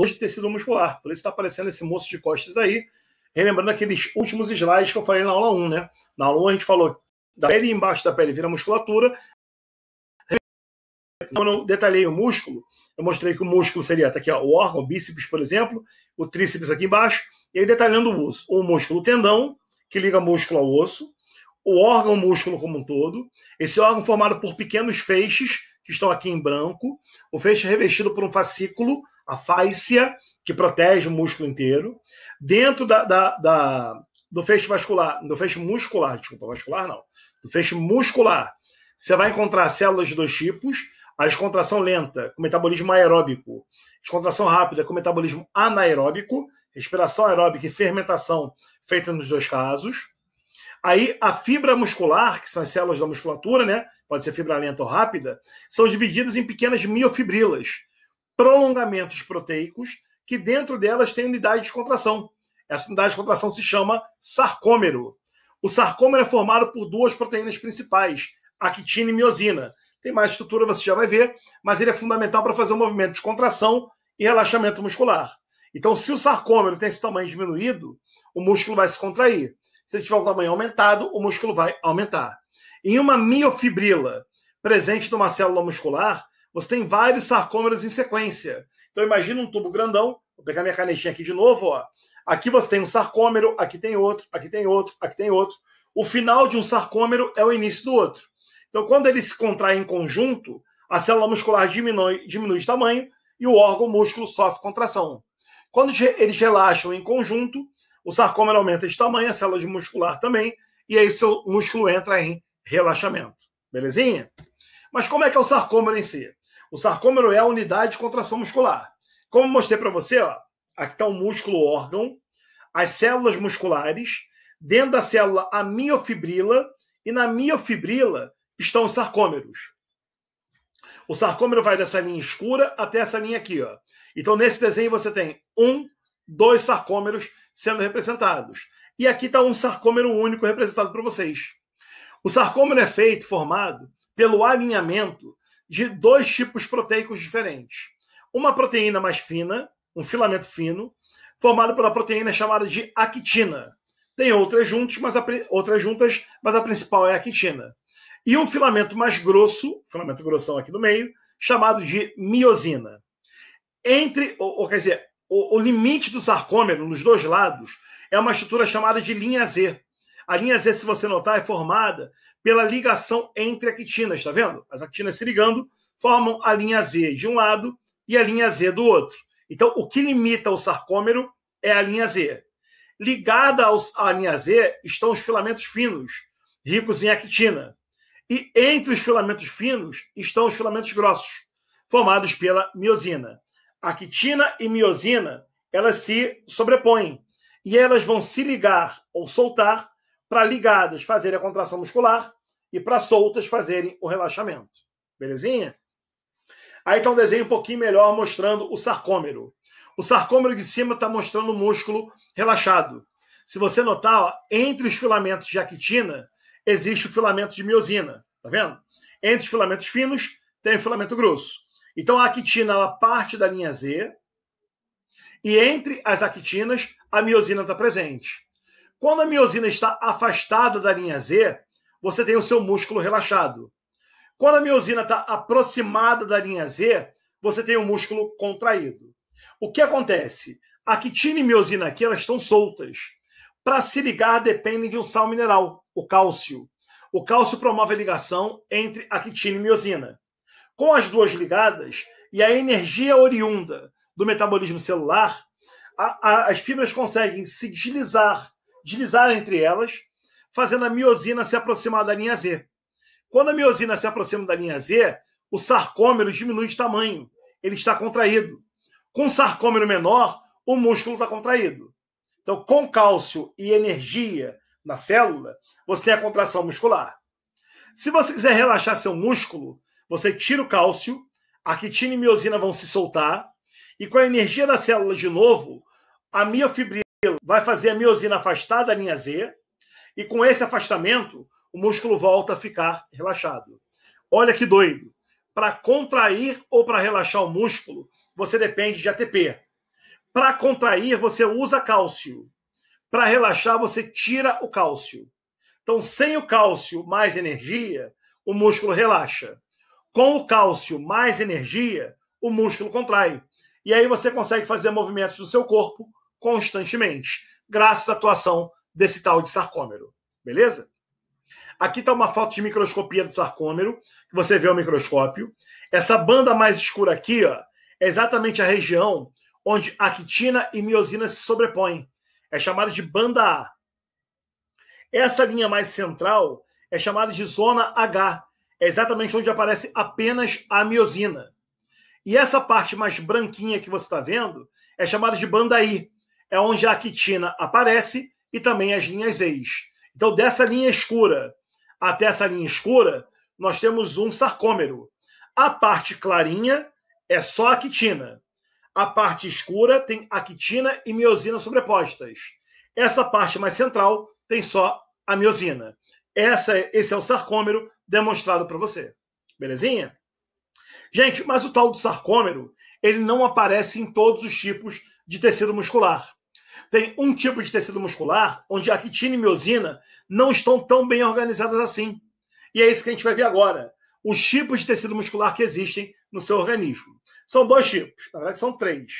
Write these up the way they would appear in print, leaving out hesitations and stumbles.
de tecido muscular. Por isso está aparecendo esse moço de costas aí, relembrando aqueles últimos slides que eu falei na aula 1, né? Na aula 1 a gente falou da pele, embaixo da pele vira musculatura. Quando eu detalhei o músculo, eu mostrei que o músculo seria tá aqui, ó, o órgão, o bíceps, por exemplo, o tríceps aqui embaixo, e aí detalhando o músculo, o tendão, que liga músculo ao osso, o órgão, o músculo como um todo, esse órgão formado por pequenos feixes, que estão aqui em branco, o feixe é revestido por um fascículo, a fáscia, que protege o músculo inteiro. Dentro do feixe vascular, do feixe muscular, desculpa, vascular não, do feixe muscular, você vai encontrar células de dois tipos, a descontração lenta, com metabolismo aeróbico, descontração rápida, com metabolismo anaeróbico, respiração aeróbica e fermentação feita nos dois casos. Aí a fibra muscular, que são as células da musculatura, né? Pode ser fibra lenta ou rápida, são divididas em pequenas miofibrilas, prolongamentos proteicos, que dentro delas tem unidade de contração. Essa unidade de contração se chama sarcômero. O sarcômero é formado por duas proteínas principais, actina e miosina. Tem mais estrutura, você já vai ver, mas ele é fundamental para fazer o movimento de contração e relaxamento muscular. Então, se o sarcômero tem esse tamanho diminuído, o músculo vai se contrair. Se ele tiver o tamanho aumentado, o músculo vai aumentar. Em uma miofibrila presente numa célula muscular, você tem vários sarcômeros em sequência. Então, imagina um tubo grandão. Vou pegar minha canetinha aqui de novo. Ó. Aqui você tem um sarcômero, aqui tem outro, aqui tem outro, aqui tem outro. O final de um sarcômero é o início do outro. Então, quando eles se contraem em conjunto, a célula muscular diminui de tamanho e o órgão o músculo sofre contração. Quando eles relaxam em conjunto, o sarcômero aumenta de tamanho, a célula muscular também, e aí seu músculo entra em relaxamento. Belezinha? Mas como é que é o sarcômero em si? O sarcômero é a unidade de contração muscular. Como eu mostrei para você, ó, aqui está o músculo órgão, as células musculares, dentro da célula a miofibrila, e na miofibrila estão os sarcômeros. O sarcômero vai dessa linha escura até essa linha aqui. Ó. Então, nesse desenho, você tem 2 sarcômeros sendo representados. E aqui está um sarcômero único representado para vocês. O sarcômero é formado pelo alinhamento de 2 tipos proteicos diferentes. Uma proteína mais fina, um filamento fino, formado pela proteína chamada de actina. Tem outras juntas, mas a principal é a actina. E um filamento mais grosso, filamento grossão aqui no meio, chamado de miosina. O limite do sarcômero nos dois lados é uma estrutura chamada de linha Z. A linha Z, se você notar, é formada pela ligação entre actinas, tá vendo? As actinas se ligando formam a linha Z de um lado e a linha Z do outro. Então, o que limita o sarcômero é a linha Z. Ligada à linha Z estão os filamentos finos, ricos em actina. E entre os filamentos finos estão os filamentos grossos, formados pela miosina. Actina e miosina, elas se sobrepõem. E elas vão se ligar ou soltar para ligadas fazerem a contração muscular e para soltas fazerem o relaxamento. Belezinha? Aí está um desenho um pouquinho melhor mostrando o sarcômero. O sarcômero de cima está mostrando o músculo relaxado. Se você notar, ó, entre os filamentos de actina existe o filamento de miosina. Tá vendo? Entre os filamentos finos tem o filamento grosso. Então a actina ela parte da linha Z e entre as actinas a miosina está presente. Quando a miosina está afastada da linha Z, você tem o seu músculo relaxado. Quando a miosina está aproximada da linha Z, você tem o músculo contraído. O que acontece? A actina e miosina aqui elas estão soltas. Para se ligar dependem de um sal mineral, o cálcio. O cálcio promove a ligação entre actina e miosina. Com as duas ligadas e a energia oriunda do metabolismo celular, as fibras conseguem se deslizar entre elas, fazendo a miosina se aproximar da linha Z. Quando a miosina se aproxima da linha Z, o sarcômero diminui de tamanho, ele está contraído. Com um sarcômero menor, o músculo está contraído. Então, com cálcio e energia na célula, você tem a contração muscular. Se você quiser relaxar seu músculo, você tira o cálcio, a actina e miosina vão se soltar, e com a energia da célula de novo, a miofibrila vai fazer a miosina afastar da linha Z, e com esse afastamento, o músculo volta a ficar relaxado. Olha que doido. Para contrair ou para relaxar o músculo, você depende de ATP. Para contrair, você usa cálcio. Para relaxar, você tira o cálcio. Então, sem o cálcio mais energia, o músculo relaxa. Com o cálcio mais energia, o músculo contrai. E aí você consegue fazer movimentos no seu corpo constantemente, graças à atuação desse tal de sarcômero. Beleza? Aqui está uma foto de microscopia do sarcômero, que você vê o microscópio. Essa banda mais escura aqui, ó, é exatamente a região onde actina e miosina se sobrepõem. É chamada de banda A. Essa linha mais central é chamada de zona H. É exatamente onde aparece apenas a miosina. E essa parte mais branquinha que você está vendo é chamada de banda I. É onde a actina aparece e também as linhas E's. Então, dessa linha escura até essa linha escura, nós temos um sarcômero. A parte clarinha é só actina. A parte escura tem actina e miosina sobrepostas. Essa parte mais central tem só a miosina. Esse é o sarcômero demonstrado para você. Belezinha? Gente, mas o tal do sarcômero, ele não aparece em todos os tipos de tecido muscular. Tem um tipo de tecido muscular onde a actina e miosina não estão tão bem organizadas assim. E é isso que a gente vai ver agora. Os tipos de tecido muscular que existem no seu organismo. São 2 tipos, na verdade são 3.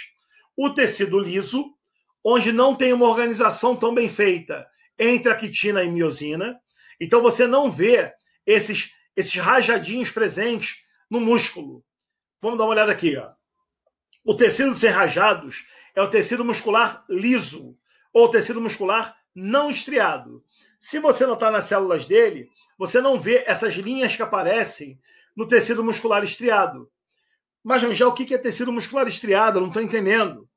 O tecido liso, onde não tem uma organização tão bem feita entre actina e miosina. Então você não vê esses rajadinhos presentes no músculo. Vamos dar uma olhada aqui, ó. O tecido sem rajados é o tecido muscular liso, ou tecido muscular não estriado. Se você notar nas células dele, você não vê essas linhas que aparecem no tecido muscular estriado. Mas, já o que é tecido muscular estriado? Eu não estou entendendo.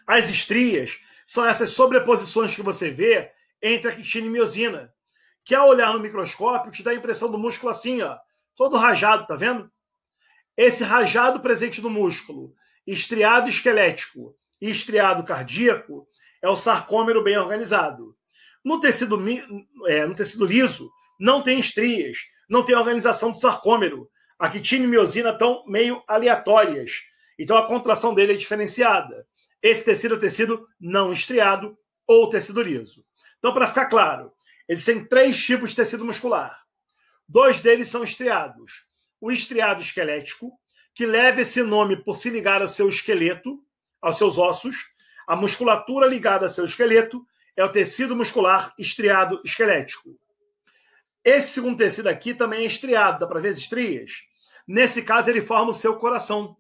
As estrias são essas sobreposições que você vê entre actina e miosina, que ao olhar no microscópio te dá a impressão do músculo assim, ó, todo rajado, tá vendo? Esse rajado presente no músculo, estriado esquelético e estriado cardíaco, é o sarcômero bem organizado. No tecido liso, não tem estrias, não tem organização do sarcômero. A actina e miosina estão meio aleatórias. Então a contração dele é diferenciada. Esse tecido é o tecido não estriado ou tecido liso. Então, para ficar claro, existem 3 tipos de tecido muscular. 2 deles são estriados. O estriado esquelético, que leva esse nome por se ligar ao seu esqueleto, aos seus ossos. A musculatura ligada ao seu esqueleto é o tecido muscular estriado esquelético. Esse segundo tecido aqui também é estriado, dá para ver as estrias? Nesse caso, ele forma o seu coração.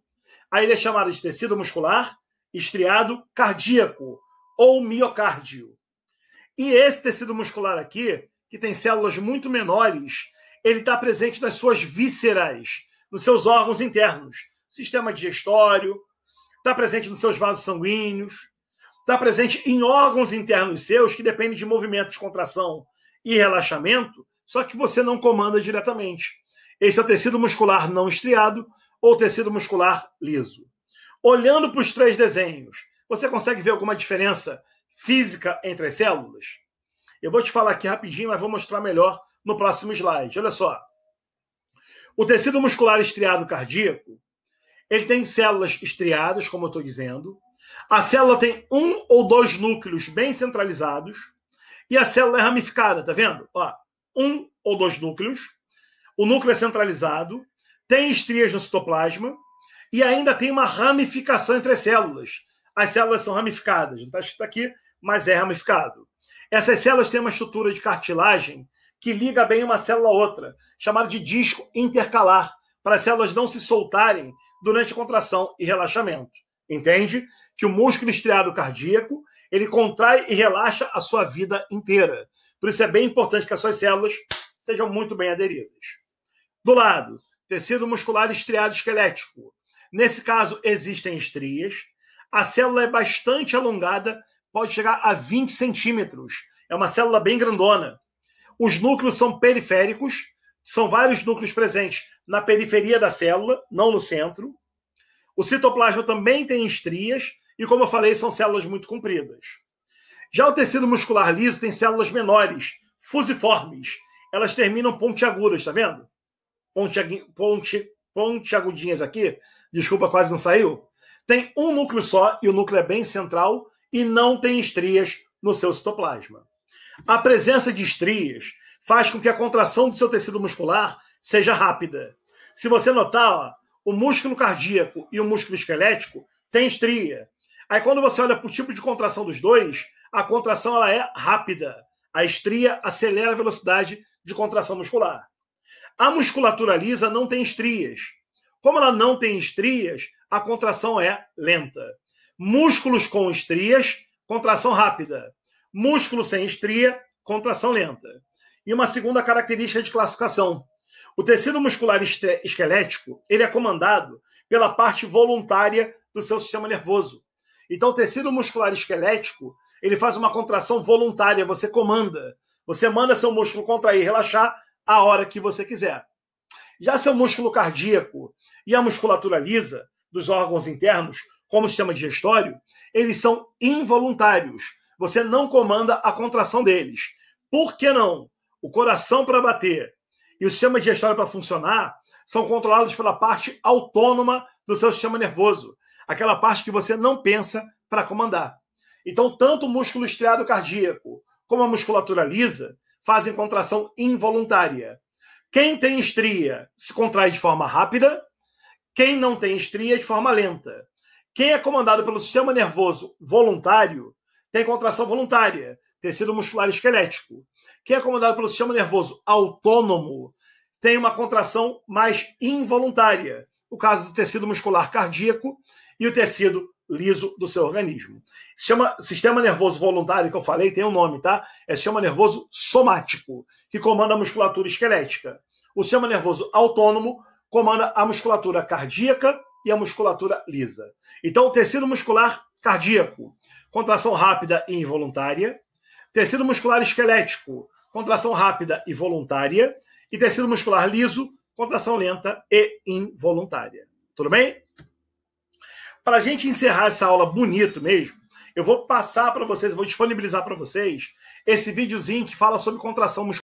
Aí ele é chamado de tecido muscular estriado cardíaco, ou miocárdio. E esse tecido muscular aqui, que tem células muito menores, ele está presente nas suas vísceras, nos seus órgãos internos, sistema digestório, está presente nos seus vasos sanguíneos, está presente em órgãos internos seus que dependem de movimentos de contração e relaxamento, só que você não comanda diretamente. Esse é o tecido muscular não estriado ou tecido muscular liso. Olhando para os 3 desenhos, você consegue ver alguma diferença física entre as células? Eu vou te falar aqui rapidinho, mas vou mostrar melhor no próximo slide. Olha só. O tecido muscular estriado cardíaco, ele tem células estriadas, como eu estou dizendo. A célula tem 1 ou 2 núcleos bem centralizados. E a célula é ramificada, tá vendo? Ó, 1 ou 2 núcleos. O núcleo é centralizado. Tem estrias no citoplasma. E ainda tem uma ramificação entre as células. As células são ramificadas. Não está escrito aqui, mas é ramificado. Essas células têm uma estrutura de cartilagem que liga bem uma célula a outra, chamada de disco intercalar, para as células não se soltarem durante a contração e relaxamento. Entende? Que o músculo estriado cardíaco, ele contrai e relaxa a sua vida inteira. Por isso é bem importante que as suas células sejam muito bem aderidas. Do lado, tecido muscular estriado esquelético. Nesse caso, existem estrias. A célula é bastante alongada, pode chegar a 20 centímetros. É uma célula bem grandona. Os núcleos são periféricos, são vários núcleos presentes na periferia da célula, não no centro. O citoplasma também tem estrias e, como eu falei, são células muito compridas. Já o tecido muscular liso tem células menores, fusiformes. Elas terminam pontiagudas, tá vendo? Pontiagudinhas aqui. Desculpa, quase não saiu. tem um núcleo só, e o núcleo é bem central, e não tem estrias no seu citoplasma. A presença de estrias faz com que a contração do seu tecido muscular seja rápida. Se você notar, ó, o músculo cardíaco e o músculo esquelético têm estria. Aí quando você olha para o tipo de contração dos dois, a contração ela é rápida. A estria acelera a velocidade de contração muscular. A musculatura lisa não tem estrias. Como ela não tem estrias, a contração é lenta. Músculos com estrias, contração rápida. Músculo sem estria, contração lenta. E uma segunda característica de classificação. O tecido muscular esquelético ele é comandado pela parte voluntária do seu sistema nervoso. Então, o tecido muscular esquelético ele faz uma contração voluntária, você comanda. Você manda seu músculo contrair e relaxar a hora que você quiser. Já seu músculo cardíaco e a musculatura lisa dos órgãos internos, como o sistema digestório, eles são involuntários. Você não comanda a contração deles. Por que não? O coração para bater e o sistema digestório para funcionar são controlados pela parte autônoma do seu sistema nervoso, aquela parte que você não pensa para comandar. Então, tanto o músculo estriado cardíaco como a musculatura lisa fazem contração involuntária. Quem tem estria se contrai de forma rápida, quem não tem estria de forma lenta. Quem é comandado pelo sistema nervoso voluntário tem contração voluntária, tecido muscular esquelético. Quem é comandado pelo sistema nervoso autônomo tem uma contração mais involuntária, o caso do tecido muscular cardíaco e o tecido liso do seu organismo. Chama sistema nervoso voluntário, que eu falei, tem um nome, tá? É sistema nervoso somático, que comanda a musculatura esquelética. O sistema nervoso autônomo comanda a musculatura cardíaca e a musculatura lisa. Então, o tecido muscular cardíaco, contração rápida e involuntária. Tecido muscular esquelético, contração rápida e voluntária. E tecido muscular liso, contração lenta e involuntária. Tudo bem? Para a gente encerrar essa aula bonito mesmo, eu vou passar para vocês, vou disponibilizar para vocês esse videozinho que fala sobre contração muscular.